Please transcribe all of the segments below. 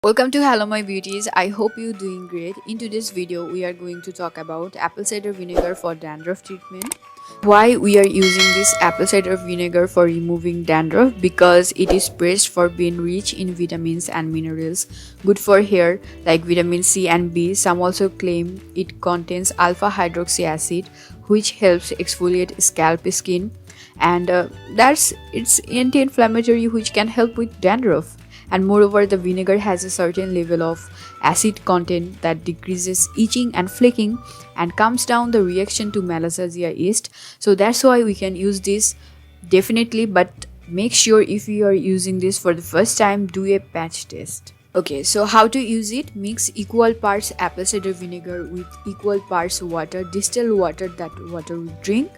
Welcome to Hello My Beauties. I hope you're doing great. In today's video, we are going to talk about apple cider vinegar for dandruff treatment. Why we are using this apple cider vinegar for removing dandruff? Because it is praised for being rich in vitamins and minerals, good for hair like vitamin C and B. Some also claim it contains alpha hydroxy acid, which helps exfoliate scalp skin, and that's it's anti-inflammatory, which can help with dandruff. And moreover, the vinegar has a certain level of acid content that decreases itching and flaking and calms down the reaction to malassezia yeast. So that's why we can use this definitely, but make sure if you are using this for the first time, do a patch test. Okay, so how to use it? Mix equal parts apple cider vinegar with equal parts water, distilled water, that water we drink.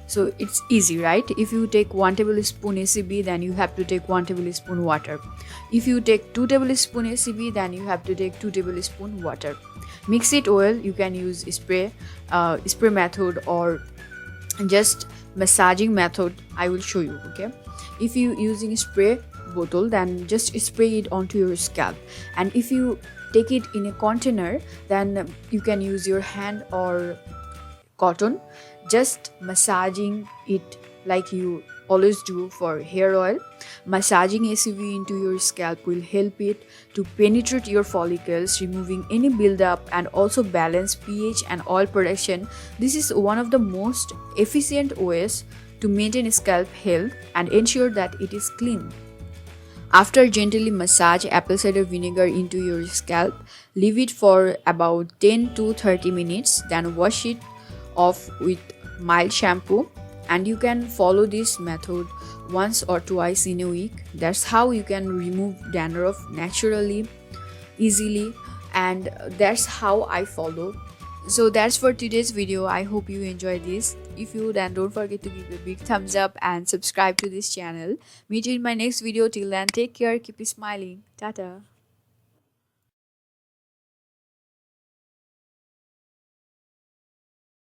So it's easy, right? If you take 1 tablespoon ACB, then you have to take 1 tablespoon water. If you take 2 tablespoon ACB, then you have to take 2 tablespoon water. Mix it well. You can use spray method or just massaging method. I will show you. Okay, if you using spray bottle, then just spray it onto your scalp. And if you take it in a container, then you can use your hand or cotton, just massaging it like you always do for hair oil. Massaging ACV into your scalp will help it to penetrate your follicles, removing any buildup and also balance pH and oil production. This is one of the most efficient ways to maintain scalp health and ensure that it is clean. After gently massage apple cider vinegar into your scalp, leave it for about 10 to 30 minutes, then wash it off with mild shampoo. And you can follow this method once or twice in a week. That's how you can remove dandruff naturally, easily, and that's how I follow. So that's for today's video. I hope you enjoyed this. If you, then don't forget to give a big thumbs up and subscribe to this channel. Meet you in my next video. Till then, take care, keep smiling. Tata.